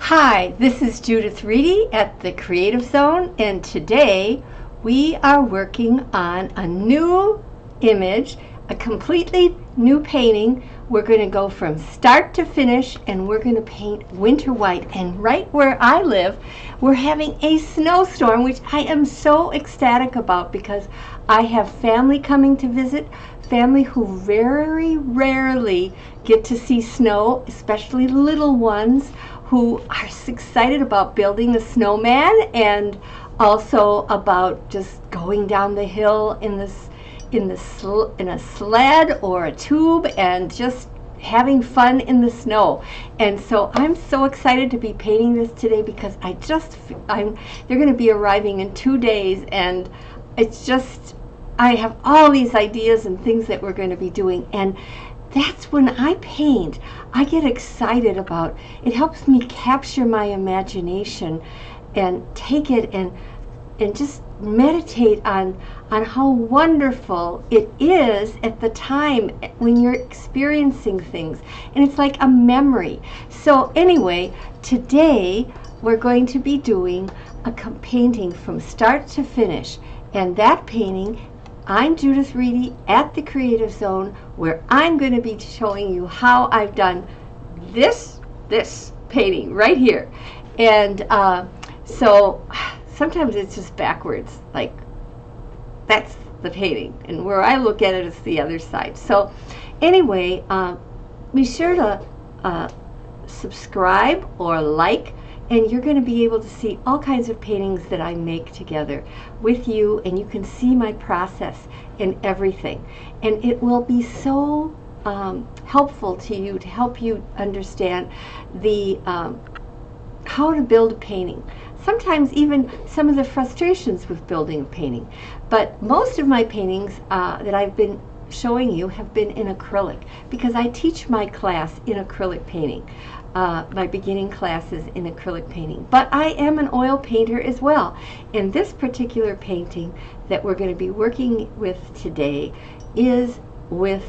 Hi, this is Judith Reedy at the Creative Zone, and today we are working on a new image, a completely new painting. We're going to go from start to finish, and we're going to paint winter white. And right where I live, we're having a snowstorm, which I am so ecstatic about because I have family coming to visit, family who very rarely get to see snow, especially little ones who are excited about building a snowman and also about just going down the hill in a sled or a tube and just having fun in the snow. And so I'm so excited to be painting this today because they're going to be arriving in 2 days, and it's just, I have all these ideas and things that we're going to be doing. And that's when I paint, I get excited about it. Helps me capture my imagination and take it and just meditate on how wonderful it is at the time when you're experiencing things. And it's like a memory. So anyway, today we're going to be doing a painting from start to finish. And that painting, I'm Judith Reedy at the Creative Zone, where I'm going to be showing you how I've done this painting right here. And so sometimes it's just backwards, like that's the painting, and where I look at it is the other side. So anyway, be sure to subscribe or like, and you're going to be able to see all kinds of paintings that I make together with you, and you can see my process and everything. And it will be so helpful to you, to help you understand the how to build a painting. Sometimes even some of the frustrations with building a painting. But most of my paintings that I've been showing you have been in acrylic, because I teach my class in acrylic painting. My beginning classes in acrylic painting. But I am an oil painter as well. And this particular painting that we're going to be working with today is with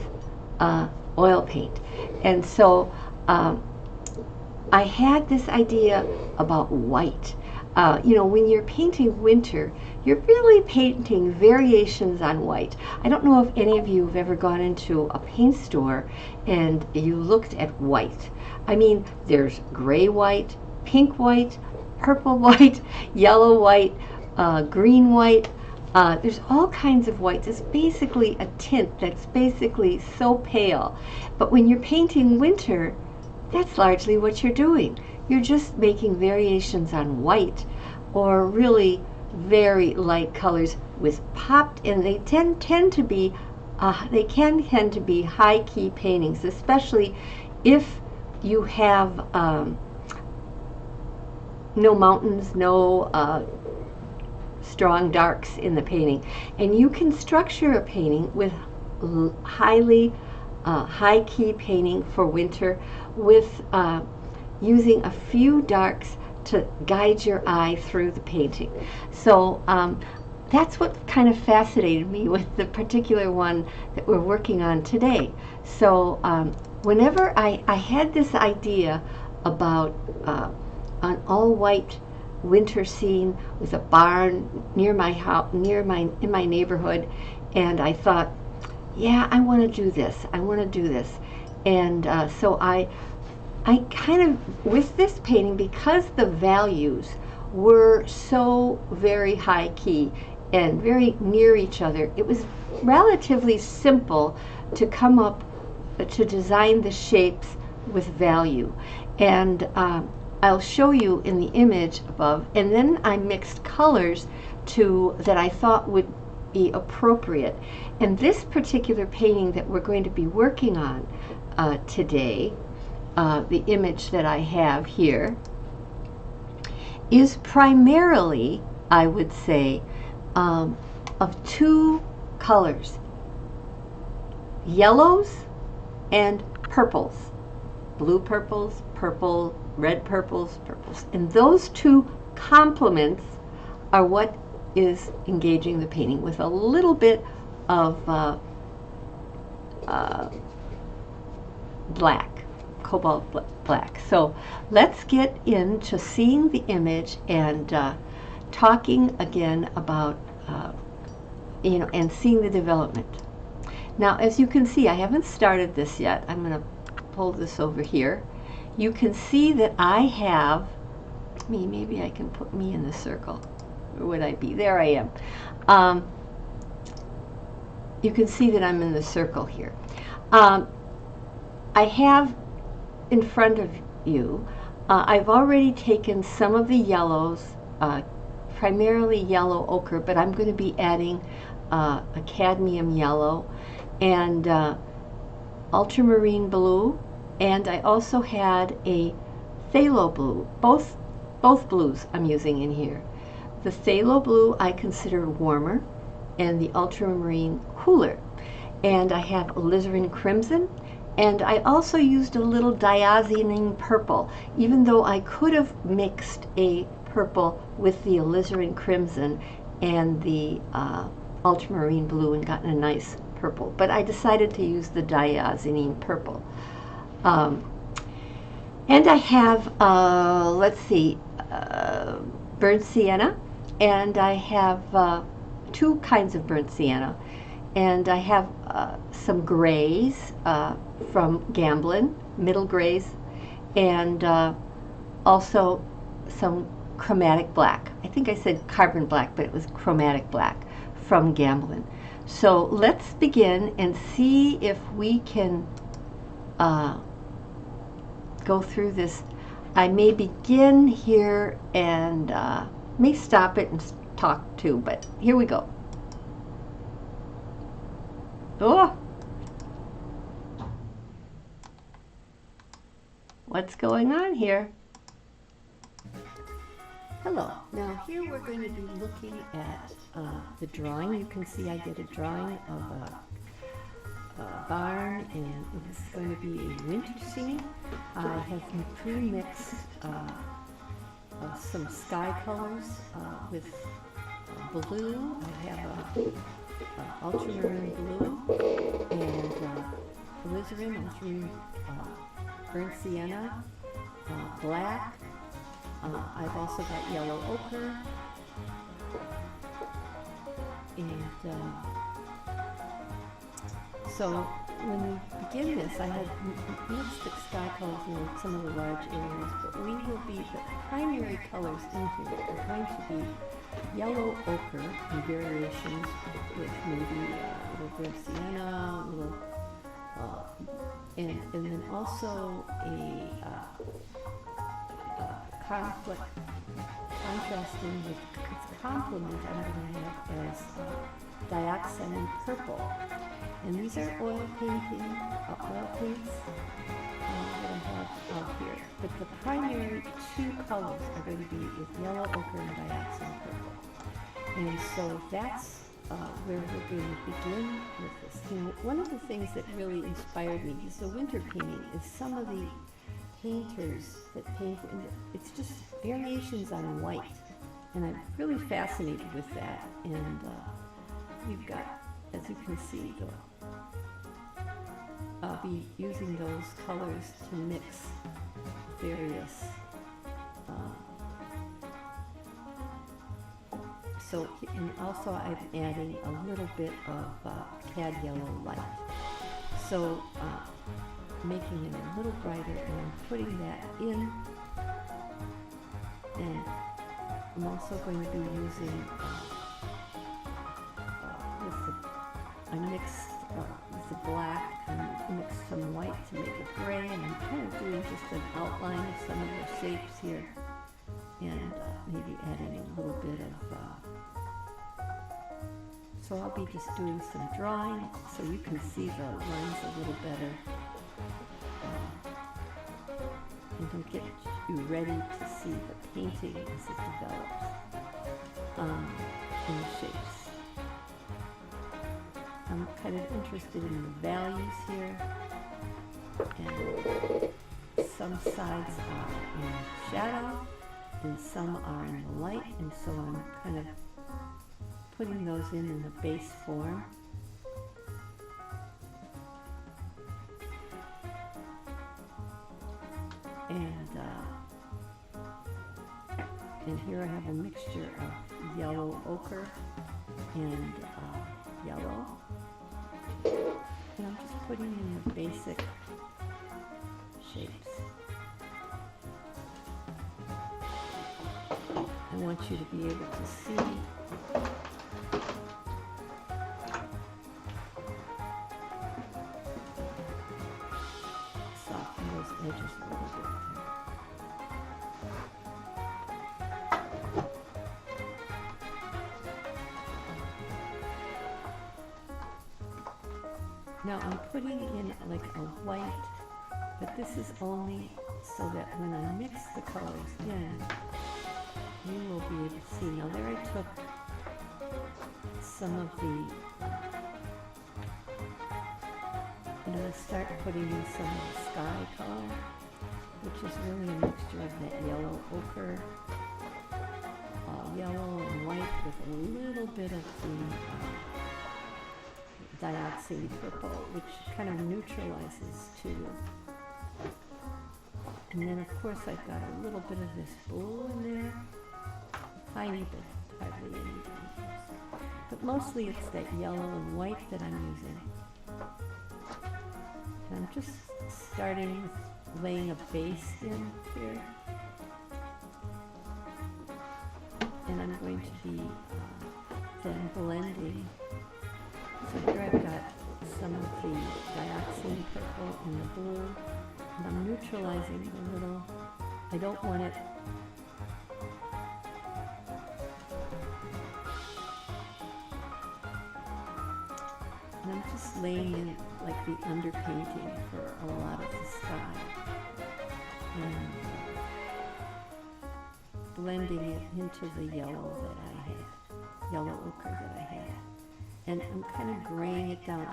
oil paint. And so I had this idea about white. You know, when you're painting winter, you're really painting variations on white. I don't know if any of you have ever gone into a paint store and you looked at white. I mean, there's gray white, pink white, purple white, yellow white, green white. There's all kinds of whites. It's basically a tint that's basically so pale. But when you're painting winter, that's largely what you're doing. You're just making variations on white, or really very light colors with popped, and they tend to be they can tend to be high key paintings, especially if you have no mountains, no strong darks in the painting. And you can structure a painting with highly high key painting for winter with using a few darks to guide your eye through the painting. So that's what kind of fascinated me with the particular one that we're working on today. So whenever I had this idea about an all-white winter scene with a barn near my house, in my neighborhood, and I thought, yeah, I want to do this. I want to do this. And so I kind of, with this painting, because the values were so very high key and very near each other, it was relatively simple to come up, to design the shapes with value. And I'll show you in the image above. And then I mixed colors that I thought would be appropriate. And this particular painting that we're going to be working on today, the image that I have here, is primarily, I would say, of two colors, yellows and purples, blue purples, red purples, and those two complements are what is engaging the painting, with a little bit of black. cobalt black. So let's get into seeing the image and talking again about and seeing the development. Now, as you can see, I haven't started this yet. I'm going to pull this over here. You can see that I have me. Maybe I can put me in the circle. Where would I be? There I am. You can see that I'm in the circle here. I have in front of you, I've already taken some of the yellows, primarily yellow ochre, but I'm going to be adding a cadmium yellow and ultramarine blue, and I also had a phthalo blue. Both blues I'm using in here. The phthalo blue I consider warmer, and the ultramarine cooler. And I have alizarin crimson, and I also used a little diazining purple, even though I could have mixed a purple with the alizarin crimson and the ultramarine blue and gotten a nice purple. But I decided to use the diazining purple. And I have, let's see, burnt sienna, and I have two kinds of burnt sienna. And I have some grays from Gamblin, middle grays, and also some chromatic black. I think I said carbon black, but it was chromatic black from Gamblin. So let's begin and see if we can go through this. I may begin here and may stop it and talk too, but here we go. Oh! What's going on here? Hello. Now here we're going to be looking at the drawing. You can see I did a drawing of a barn, and it's going to be a winter scene. I have pre-mixed some sky colors with blue. I have ultramarine blue and alizarin, ultramarine burnt sienna, black. I've also got yellow ochre, and so when we begin this, I had mixed the sky colors in some of the large areas, but we will be, the primary colors in here are going to be yellow ochre in variations with maybe a little burnt sienna, a little, and then also a contrasting with its complement I'm going to have as dioxide purple. And these are oil paints that I have out here. But the primary two colors are going to be with yellow ochre and dioxide purple. And so that's where we're going to begin with this. You know, one of the things that really inspired me is the winter painting is some of the painters that paint, it's just variations on white. And I'm really fascinated with that. And we've got, as you can see, I'll be using those colors to mix various. And also I'm adding a little bit of cad yellow light. So making it a little brighter, and I'm putting that in. And I'm also going to be using I mixed with the black and mixed some white to make it gray, and I'm kind of doing just an outline of some of the shapes here, and maybe adding a little bit of so I'll be just doing some drawing so you can see the lines a little better, and to get you ready to see the painting as it develops in the shapes. I'm kind of interested in the values here, and some sides are in shadow and some are in the light, and so I'm kind of putting those in the base form. And here I have a mixture of yellow ochre and yellow. And I'm just putting in the basic shapes. I want you to be able to see soften those edges a little bit. Now I'm putting in like a white, but this is only so that when I mix the colors in, you will be able to see. Now there I took some of the, I'm going to start putting in some of the sky color, which is really a mixture of that yellow ochre, yellow and white with a little bit of the dioxide purple, which kind of neutralizes too. And then of course I've got a little bit of this blue in there, tiny bit, hardly anything. But mostly it's that yellow and white that I'm using. And I'm just starting with laying a base in here. And I'm going to be then blending. So here I've got some of the dioxide purple and the blue, and I'm neutralizing a little. I don't want it and I'm just laying in like the underpainting for a lot of the sky and blending it into the yellow that I had, yellow ochre that I had. And I'm kind of graying it down.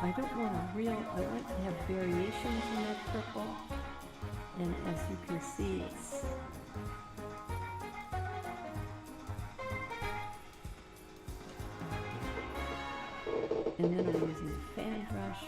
I don't want a real, I like to have variations in that purple. And as you can see, it's and then I'm using a fan brush.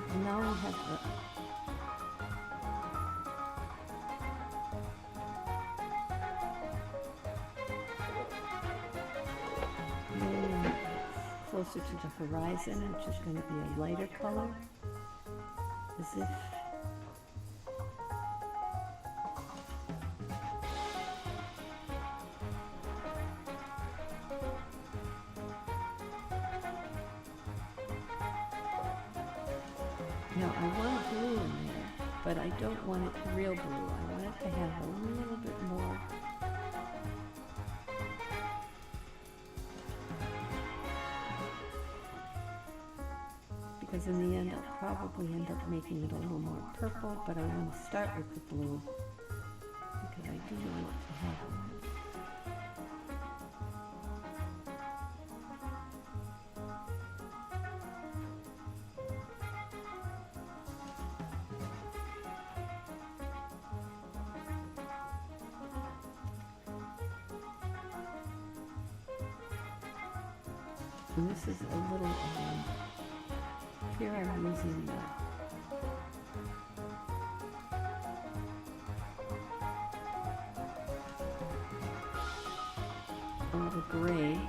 And now we have closer to the horizon, which is going to be a lighter color, as if now I want blue in there, but I don't want it real blue. I want it to have a little bit more because in the end I'll probably end up making it a little more purple, but I want to start with the blue because I do want it to have and this is a little, here I'm using a little gray,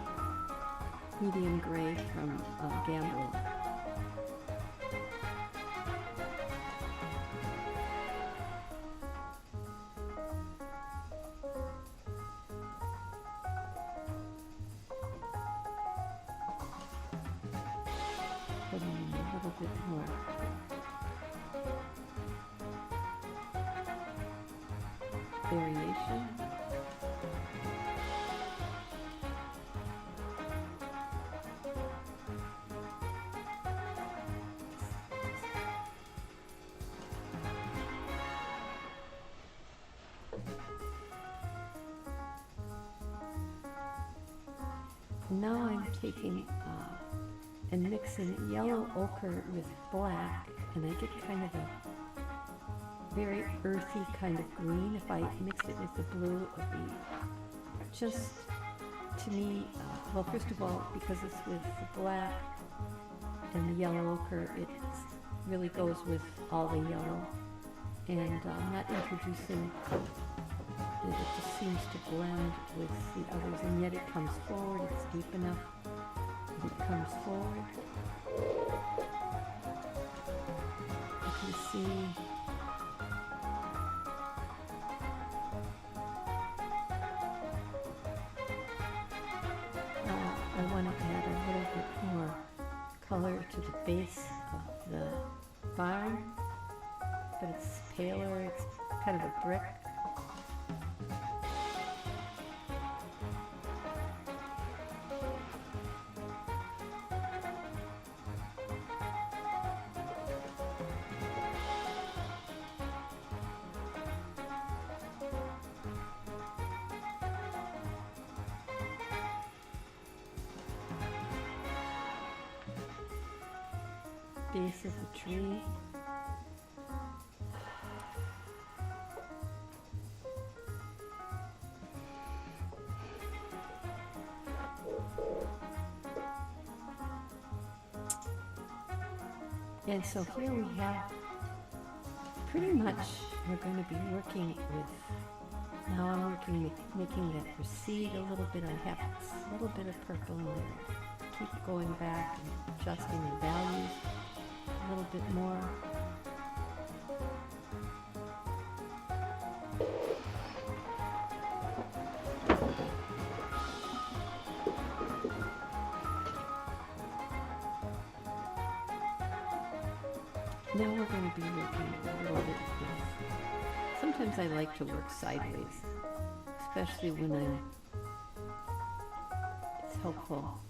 medium gray from Gambling. Putting in a little bit more. variation. Now I'm taking and mixing yellow ochre with black, and I get kind of a very earthy kind of green. If I mix it with the blue, it would be just, to me, well, first of all, because it's with the black and the yellow ochre, it really goes with all the yellow, and I'm not introducing, it just seems to blend with the others, and yet it comes forward, it's deep enough, it comes forward. You can see I want to add a little bit more color to the base of the barn, but it's paler, it's kind of a brick. Base of the tree. And so here we have, pretty much we're going to be working with, now I'm working with making that recede a little bit. I have a little bit of purple in there. Keep going back and adjusting the values a little bit more. Now we're going to be working a little bit with, sometimes I like to work sideways, especially when it's helpful.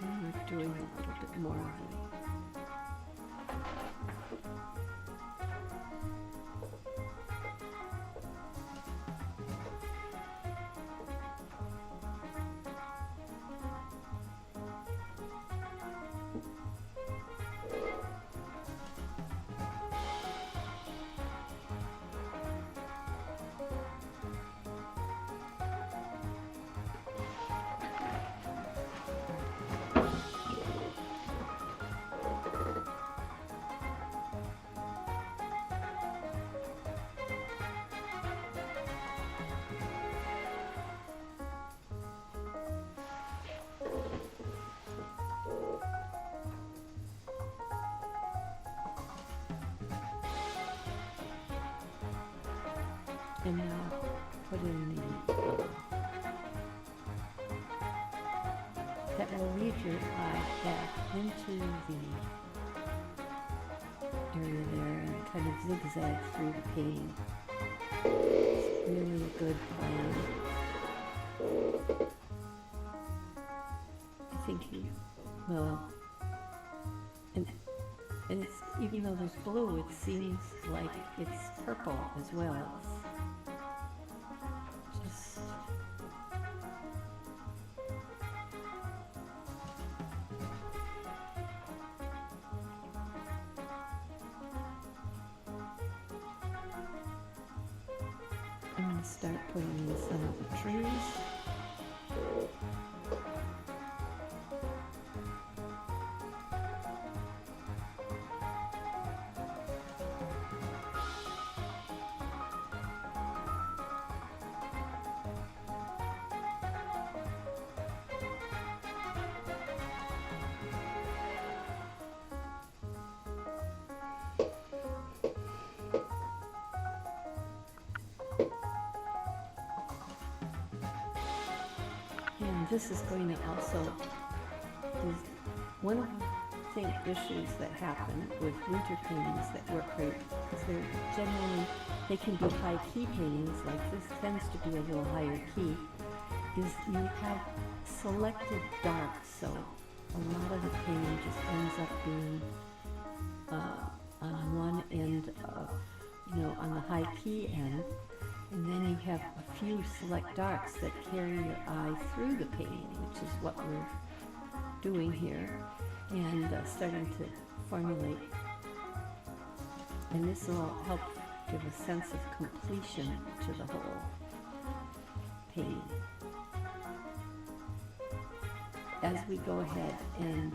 We're doing a little bit more of it. And now put in the, that will lead your eye back into the area there and kind of zigzag through the painting. It's really a good plan. I think you, well, and it's, even though there's blue, it seems like it's purple as well. I'm going to start putting in some of the trees. And this is going to also, is one of the issues that happen with winter paintings that work great, because they're generally, they can be high key paintings, like this tends to be a little higher key, is you have selected darks, so a lot of the painting just ends up being on one end of, on the high key end, and then you have a few select darks that carry your eye through the painting, which is what we're doing here, and starting to formulate. And this will help give a sense of completion to the whole painting. As we go ahead and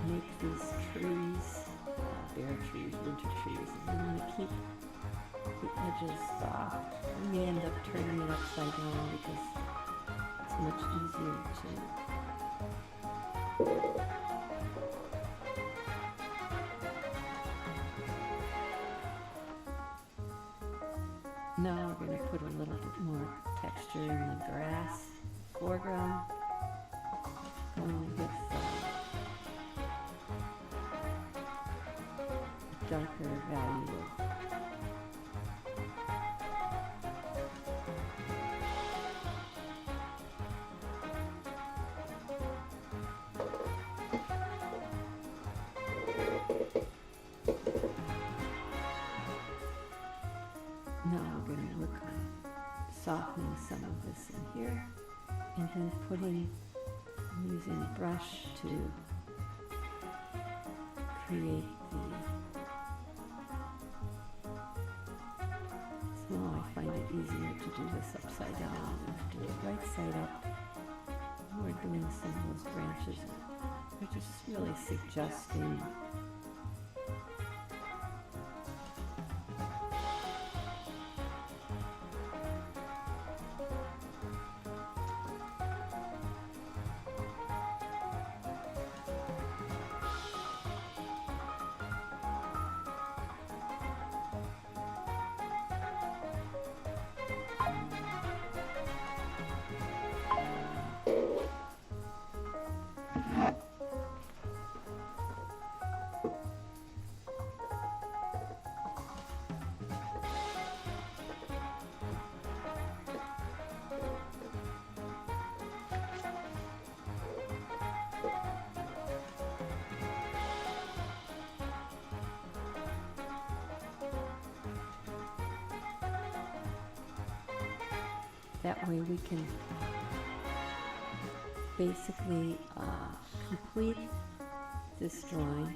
make these trees, bare trees, winter trees, and we want to keep the edges soft. We may end up turning it upside down because it's much easier to now we're going to put a little bit more texture in the grass foreground, going with a darker value of now we're going to work on softening some of this in here, and then using a brush to create so I find it easier to do this upside down than to do it right side up. We're doing some of those branches. We're just really suggesting that way we can basically complete this drawing.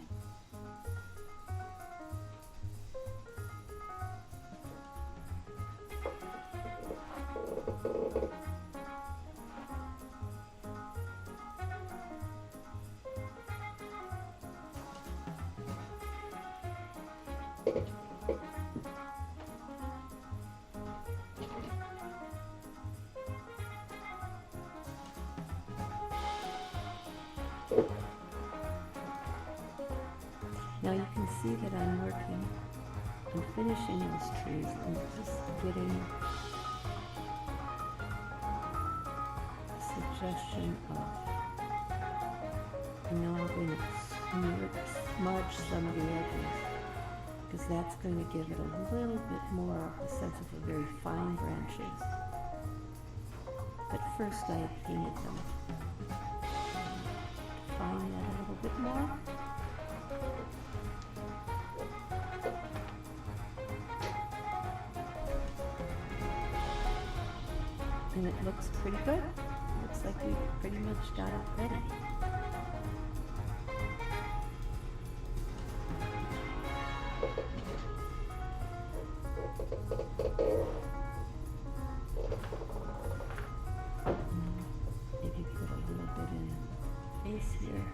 Now you can see that I'm working on finishing those trees and just getting a suggestion of, and now I'm going to smudge some of the edges, because that's going to give it a little bit more of a sense of the very fine branches. But first I painted them. Define that a little bit more. And it looks pretty good. Looks like we pretty much got it ready. Maybe put a little bit in the face here.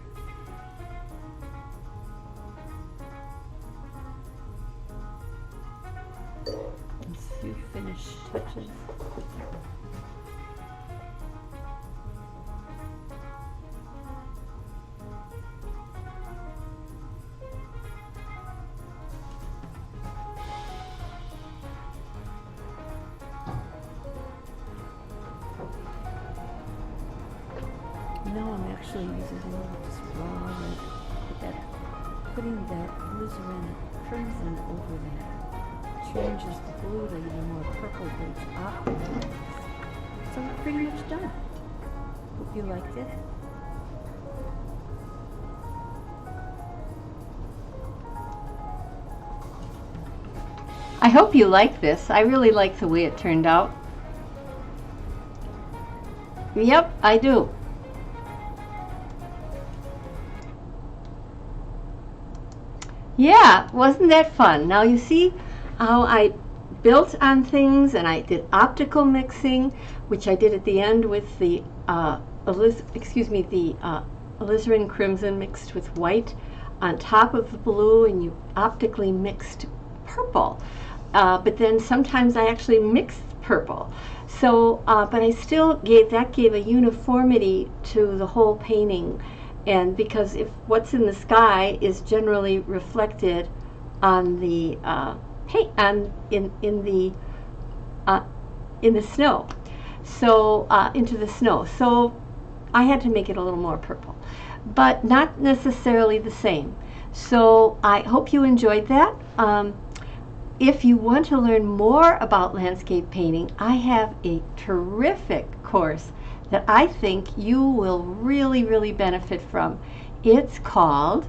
And a few finished touches. actually use it in just raw red, but that putting that alizarin crimson over that changes the blue to even more purple, but it's optimized. So we're pretty much done. Hope you liked it. I hope you like this. I really like the way it turned out. Yep, I do. Yeah, wasn't that fun? Now you see how I built on things, and I did optical mixing, which I did at the end with the alizarin crimson mixed with white on top of the blue, and you optically mixed purple. But then sometimes I actually mixed purple. So, but I still gave a uniformity to the whole painting, and because if what's in the sky is generally reflected on the in the snow, so into the snow. So I had to make it a little more purple, but not necessarily the same. So I hope you enjoyed that. If you want to learn more about landscape painting, I have a terrific course that I think you will really, really benefit from. It's called,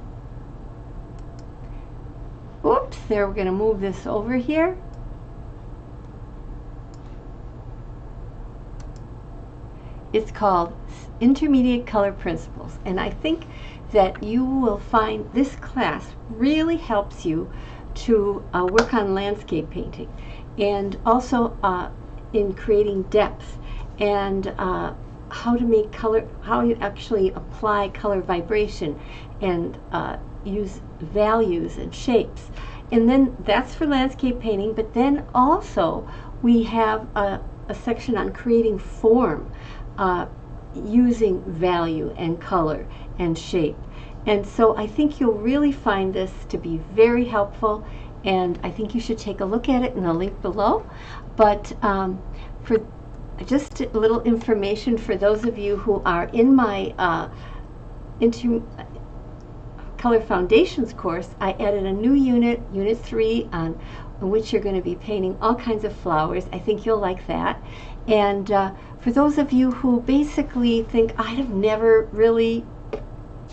oops, there, we're going to move this over here. It's called Intermediate Color Principles, and I think that you will find this class really helps you to work on landscape painting, and also in creating depth, and how to make color, how you actually apply color vibration, and use values and shapes. And then that's for landscape painting, but then also we have a section on creating form, using value and color and shape. And so I think you'll really find this to be very helpful, and I think you should take a look at it in the link below. But for just a little information for those of you who are in my Color Foundations course, I added a new unit, Unit 3, on which you're going to be painting all kinds of flowers. I think you'll like that. And for those of you who basically think, I have never really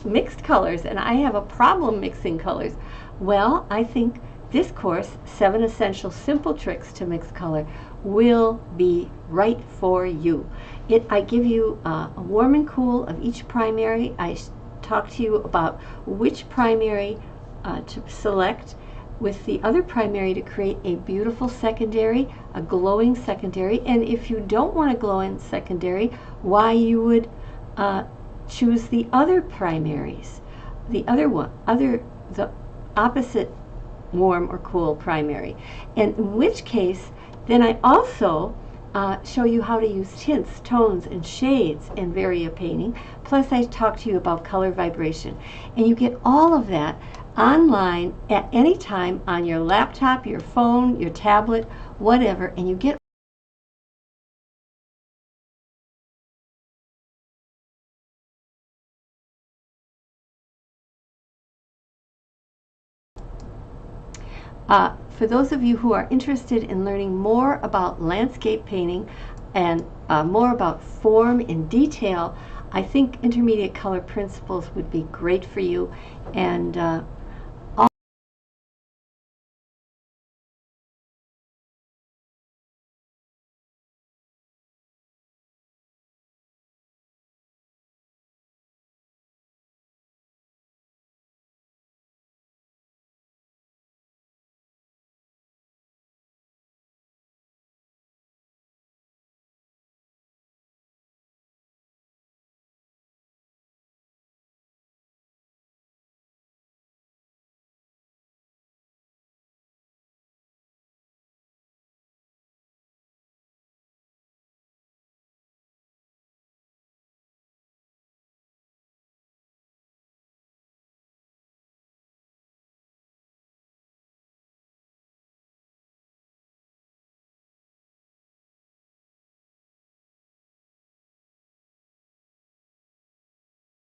mixed colors and I have a problem mixing colors, well, I think this course, 7 Essential Simple Tricks to Mix Color, will be right for you. I give you a warm and cool of each primary. I talk to you about which primary to select with the other primary to create a beautiful secondary, a glowing secondary, and if you don't want a glowing secondary, why you would choose the other primaries, the opposite warm or cool primary, and in which case then I also show you how to use tints, tones, and shades in Varia painting, plus I talk to you about color vibration, and you get all of that online at any time on your laptop, your phone, your tablet, whatever, and you get for those of you who are interested in learning more about landscape painting and more about form in detail, I think Intermediate Color Principles would be great for you, and